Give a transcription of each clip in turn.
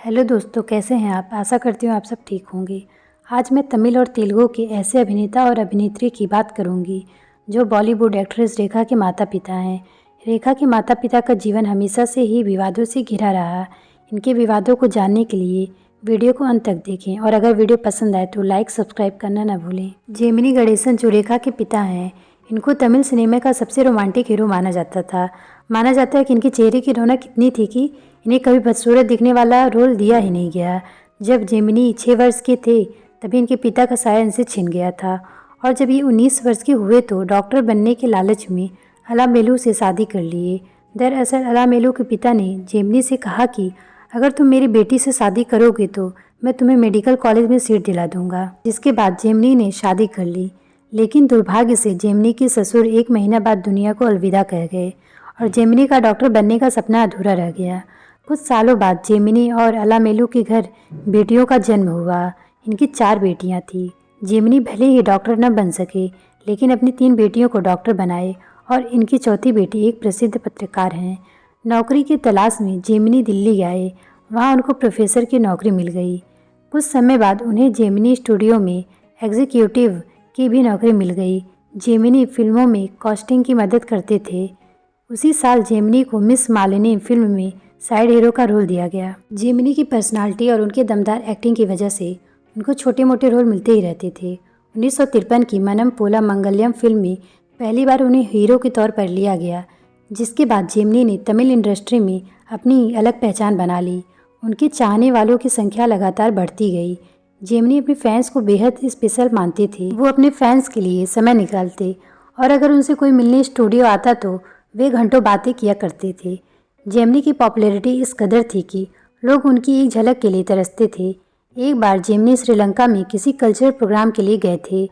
Hello दोस्तों, कैसे हैं आप। आशा करती हूँ आप सब ठीक होंगे। आज मैं तमिल और तेलुगु के ऐसे अभिनेता और अभिनेत्री की बात करूँगी जो बॉलीवुड एक्ट्रेस रेखा के माता पिता हैं। रेखा के माता पिता का जीवन हमेशा से ही विवादों से घिरा रहा। इनके विवादों को जानने के लिए वीडियो को अंत तक देखें और अगर वीडियो पसंद आए तो लाइक सब्सक्राइब करना ना भूलें। जेमिनी गणेशन जो रेखा के पिता हैं, इनको तमिल सिनेमा का सबसे रोमांटिक हीरो माना जाता था। माना जाता है कि इनके चेहरे की रौनक इतनी थी कि इन्हें कभी बदसूरत दिखने वाला रोल दिया ही नहीं गया। जब जेमिनी 6 वर्ष के थे तभी इनके पिता का साया इनसे छिन गया था और जब ये 19 वर्ष के हुए तो डॉक्टर बनने के लालच में अलामेलू से शादी कर लिए। दरअसल अलामेलू के पिता ने जेमिनी से कहा कि अगर तुम मेरी बेटी से शादी करोगे तो मैं तुम्हें मेडिकल कॉलेज में सीट दिला दूंगा। जिसके बाद जेमिनी ने शादी कर ली, लेकिन दुर्भाग्य से जेमिनी के ससुर 1 महीना बाद दुनिया को अलविदा कह गए और जेमिनी का डॉक्टर बनने का सपना अधूरा रह गया। कुछ सालों बाद जेमिनी और अलामेलू के घर बेटियों का जन्म हुआ। इनकी 4 बेटियां थीं। जेमिनी भले ही डॉक्टर न बन सके, लेकिन अपनी 3 बेटियों को डॉक्टर बनाए और इनकी चौथी बेटी एक प्रसिद्ध पत्रकार हैं। नौकरी की तलाश में जेमिनी दिल्ली आए। वहां उनको प्रोफेसर की नौकरी मिल गई। कुछ समय बाद उन्हें जेमिनी स्टूडियो में एग्जीक्यूटिव की भी नौकरी मिल गई। जेमिनी फिल्मों में कास्टिंग की मदद करते थे। उसी साल जेमिनी को मिस मालिनी फिल्म में साइड हीरो का रोल दिया गया। जेमिनी की पर्सनालिटी और उनके दमदार एक्टिंग की वजह से उनको छोटे मोटे रोल मिलते ही रहते थे। 1953 की मनम पोला मंगलम फिल्म में पहली बार उन्हें हीरो के तौर पर लिया गया, जिसके बाद जेमिनी ने तमिल इंडस्ट्री में अपनी अलग पहचान बना ली। उनके चाहने वालों की संख्या लगातार बढ़ती गई। जेमिनी अपने फैंस को बेहद स्पेशल मानते थे। वो अपने फैंस के लिए समय निकालते और अगर उनसे कोई मिलने स्टूडियो आता तो वे घंटों बातें किया करते थे। जेमिनी की पॉपुलैरिटी इस कदर थी कि लोग उनकी एक झलक के लिए तरसते थे। एक बार जेमिनी श्रीलंका में किसी कल्चरल प्रोग्राम के लिए गए थे।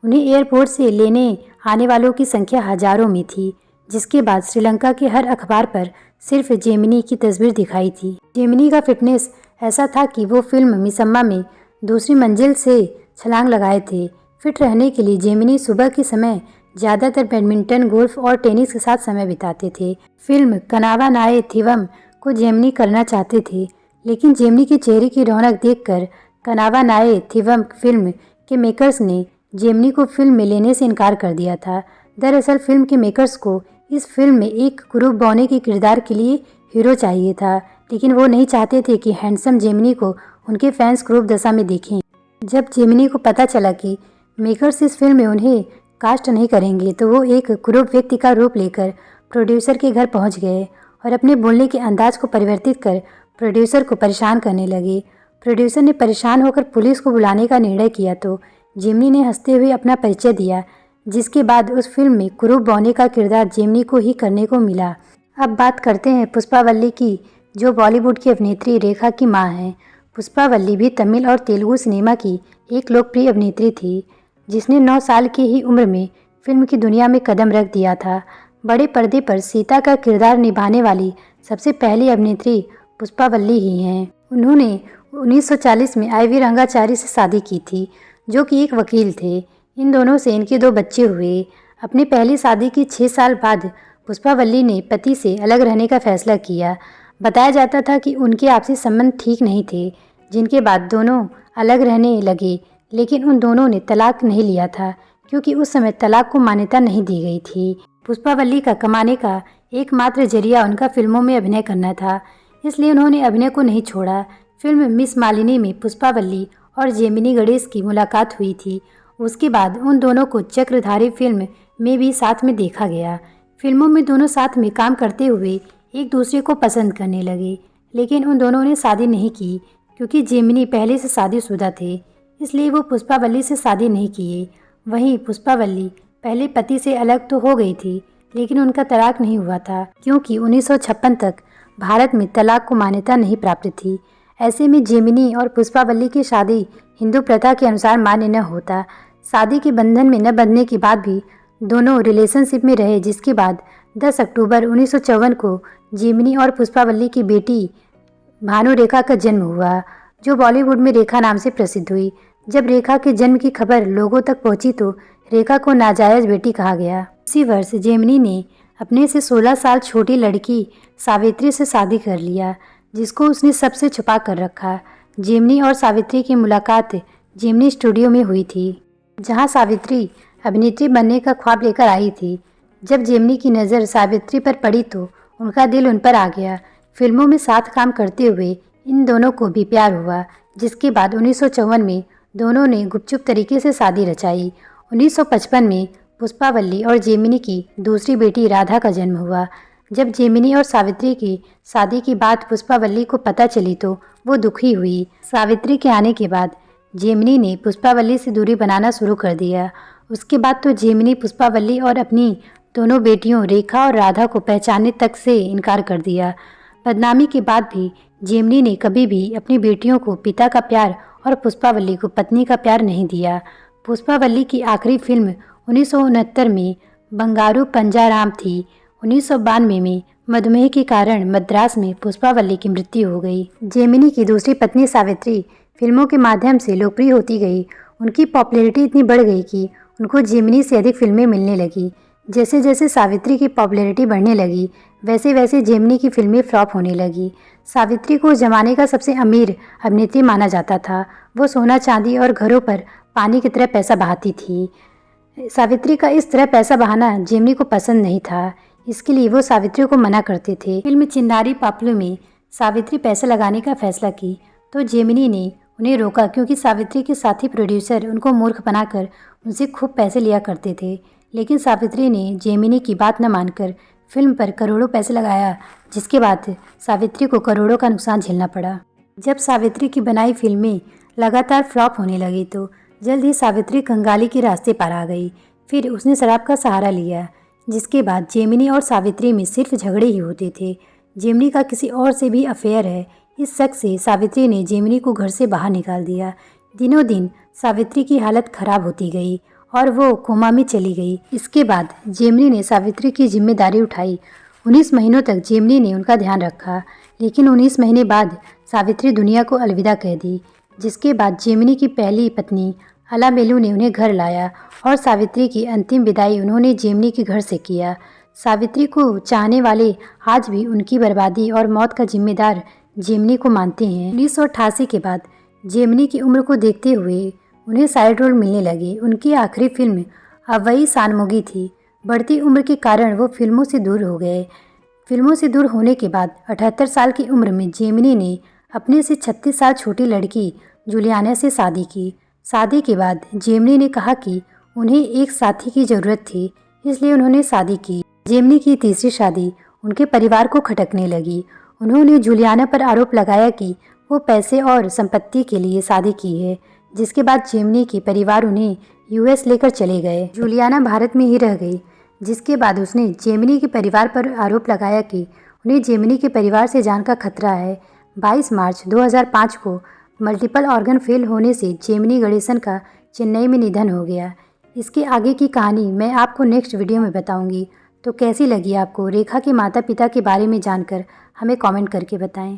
उन्हें एयरपोर्ट से लेने आने वालों की संख्या हजारों में थी, जिसके बाद श्रीलंका के हर अखबार पर सिर्फ जेमिनी की तस्वीर दिखाई थी। जेमिनी का फिटनेस ऐसा था कि वो फिल्म मिसम्मा में दूसरी मंजिल से छलांग लगाए थे। फिट रहने के लिए जेमिनी सुबह के समय ज़्यादातर बैडमिंटन, गोल्फ और टेनिस के साथ समय बिताते थे। फिल्म कनावा नाए थिवम को जेमिनी करना चाहते थे, लेकिन जेमिनी के चेहरे की रौनक देखकर कनावा नाए थिवम फिल्म के मेकर्स ने जेमिनी को फिल्म में लेने से इनकार कर दिया था। दरअसल फिल्म के मेकर्स को इस फिल्म में एक कुरूप बौने के किरदार के लिए हीरो चाहिए था, लेकिन वो नहीं चाहते थे कि हैंडसम जेमिनी को उनके फैंस क्रूप दशा में देखें। जब जेमिनी को पता चला कि मेकर्स इस फिल्म में उन्हें कास्ट नहीं करेंगे तो वो एक कुरूप व्यक्ति का रूप लेकर प्रोड्यूसर के घर पहुंच गए और अपने बोलने के अंदाज को परिवर्तित कर प्रोड्यूसर को परेशान करने लगे। प्रोड्यूसर ने परेशान होकर पुलिस को बुलाने का निर्णय किया तो जेमिनी ने हंसते हुए अपना परिचय दिया, जिसके बाद उस फिल्म में कुरूप बौने का किरदार जेमिनी को ही करने को मिला। अब बात करते हैं पुष्पावल्ली की, जो बॉलीवुड की अभिनेत्री रेखा की माँ हैं। पुष्पावल्ली भी तमिल और तेलुगु सिनेमा की एक लोकप्रिय अभिनेत्री थी, जिसने 9 साल की ही उम्र में फिल्म की दुनिया में कदम रख दिया था। बड़े पर्दे पर सीता का किरदार निभाने वाली सबसे पहली अभिनेत्री पुष्पावल्ली ही हैं। उन्होंने 1940 में IV रंगाचारी से शादी की थी, जो कि एक वकील थे। इन दोनों से इनके 2 बच्चे हुए। अपनी पहली शादी के 6 साल बाद पुष्पावल्ली ने पति से अलग रहने का फैसला किया। बताया जाता था कि उनके आपसी संबंध ठीक नहीं थे, जिनके बाद दोनों अलग रहने लगे, लेकिन उन दोनों ने तलाक नहीं लिया था क्योंकि उस समय तलाक को मान्यता नहीं दी गई थी। पुष्पावल्ली का कमाने का एकमात्र जरिया उनका फिल्मों में अभिनय करना था, इसलिए उन्होंने अभिनय को नहीं छोड़ा। फिल्म मिस मालिनी में पुष्पावल्ली और जेमिनी गणेश की मुलाकात हुई थी। उसके बाद उन दोनों को चक्रधारी फिल्म में भी साथ में देखा गया। फिल्मों में दोनों साथ में काम करते हुए एक दूसरे को पसंद करने लगे, लेकिन उन दोनों ने शादी नहीं की क्योंकि जेमिनी पहले से शादीशुदा थे, इसलिए वो पुष्पावल्ली से शादी नहीं किए। वहीं पुष्पावल्ली पहले पति से अलग तो हो गई थी, लेकिन उनका तलाक नहीं हुआ था क्योंकि 1956 तक भारत में तलाक को मान्यता नहीं प्राप्त थी। ऐसे में जेमिनी और पुष्पावल्ली की शादी हिंदू प्रथा के अनुसार मान्य न होता। शादी के बंधन में न बंधने के बाद भी दोनों रिलेशनशिप में रहे, जिसके बाद 10 अक्टूबर 1954 को जेमिनी और पुष्पावल्ली की बेटी भानु रेखा का जन्म हुआ, जो बॉलीवुड में रेखा नाम से प्रसिद्ध हुई। जब रेखा के जन्म की खबर लोगों तक पहुंची तो रेखा को नाजायज बेटी कहा गया। उसी वर्ष जेमिनी ने अपने से 16 साल छोटी लड़की सावित्री से शादी कर लिया। जिसको उसने सबसे छुपा कर रखा। जेमिनी और सावित्री की मुलाकात जेमिनी स्टूडियो में हुई थी, जहां सावित्री अभिनेत्री बनने का ख्वाब लेकर आई थी। जब जेमिनी की नज़र सावित्री पर पड़ी तो उनका दिल उन पर आ गया। फिल्मों में साथ काम करते हुए इन दोनों को भी प्यार हुआ, जिसके बाद 1954 में दोनों ने गुपचुप तरीके से शादी रचाई। 1955 में पुष्पावल्ली और जेमिनी की दूसरी बेटी राधा का जन्म हुआ। जब जेमिनी और सावित्री की शादी की बात पुष्पावल्ली को पता चली तो वो दुखी हुई। सावित्री के आने के बाद जेमिनी ने पुष्पावल्ली से दूरी बनाना शुरू कर दिया। उसके बाद तो जेमिनी पुष्पावल्ली और अपनी दोनों बेटियों रेखा और राधा को पहचानने तक से इनकार कर दिया। बदनामी के बाद भी जेमिनी ने कभी भी अपनी बेटियों को पिता का प्यार और पुष्पावल्ली को पत्नी का प्यार नहीं दिया। पुष्पावल्ली की आखिरी फिल्म 1969 में बंगारू पंजाराम थी। 1992 में मधुमेह के कारण मद्रास में पुष्पावल्ली की मृत्यु हो गई। जेमिनी की दूसरी पत्नी सावित्री फिल्मों के माध्यम से लोकप्रिय होती गई। उनकी पॉपुलैरिटी इतनी बढ़ गई कि उनको जेमिनी से अधिक फिल्में मिलने लगी। जैसे जैसे सावित्री की पॉपुलैरिटी बढ़ने लगी, वैसे वैसे जेमिनी की फिल्में फ्लॉप होने लगी। सावित्री को ज़माने का सबसे अमीर अभिनेत्री माना जाता था। वो सोना चांदी और घरों पर पानी की तरह पैसा बहाती थी। सावित्री का इस तरह पैसा बहाना जेमिनी को पसंद नहीं था, इसके लिए वो सावित्री को मना करते थे। फिल्म चिन्नारी पापलू में सावित्री पैसा लगाने का फैसला की तो जेमिनी ने उन्हें रोका, क्योंकि सावित्री के साथी प्रोड्यूसर उनको मूर्ख बनाकर उनसे खूब पैसे लिया करते थे। लेकिन सावित्री ने जेमिनी की बात न मानकर फिल्म पर करोड़ों पैसे लगाया, जिसके बाद सावित्री को करोड़ों का नुकसान झेलना पड़ा। जब सावित्री की बनाई फिल्में लगातार फ्लॉप होने लगी तो जल्द ही सावित्री कंगाली के रास्ते पर आ गई। फिर उसने शराब का सहारा लिया, जिसके बाद जेमिनी और सावित्री में सिर्फ झगड़े ही होते थे। जेमिनी का किसी और से भी अफेयर है, इस शक से सावित्री ने जेमिनी को घर से बाहर निकाल दिया। दिनों दिन सावित्री की हालत खराब होती गई और वो कोमा में चली गई। इसके बाद जेमिनी ने सावित्री की जिम्मेदारी उठाई। 19 महीनों तक जेमिनी ने उनका ध्यान रखा, लेकिन 19 महीने बाद सावित्री दुनिया को अलविदा कह दी। जिसके बाद जेमिनी की पहली पत्नी अलामेलू ने उन्हें घर लाया और सावित्री की अंतिम विदाई उन्होंने जेमिनी के घर से किया। सावित्री को चाहने वाले आज भी उनकी बर्बादी और मौत का जिम्मेदार जेमिनी को मानते हैं। 1988 के बाद जेमिनी की उम्र को देखते हुए उन्हें साइड रोल मिलने लगे। उनकी आखिरी फिल्म अव्वई सानमोगी थी। बढ़ती उम्र के कारण वो फिल्मों से दूर हो गए। फिल्मों से दूर होने के बाद 78 साल की उम्र में जेमिनी ने अपने से 36 साल छोटी लड़की जूलियाना से शादी की। शादी के बाद जेमिनी ने कहा कि उन्हें एक साथी की ज़रूरत थी, इसलिए उन्होंने शादी की। जेमिनी की तीसरी शादी उनके परिवार को खटकने लगी। उन्होंने जूलियाना पर आरोप लगाया कि वो पैसे और संपत्ति के लिए शादी की है, जिसके बाद जेमिनी के परिवार उन्हें यूएस लेकर चले गए। जूलियाना भारत में ही रह गई, जिसके बाद उसने जेमिनी के परिवार पर आरोप लगाया कि उन्हें जेमिनी के परिवार से जान का खतरा है। 22 मार्च 2005 को मल्टीपल ऑर्गन फेल होने से जेमिनी गणेशन का चेन्नई में निधन हो गया। इसके आगे की कहानी मैं आपको नेक्स्ट वीडियो में बताऊंगी। तो कैसी लगी आपको रेखा के माता पिता के बारे में जानकर हमें कमेंट करके बताएं।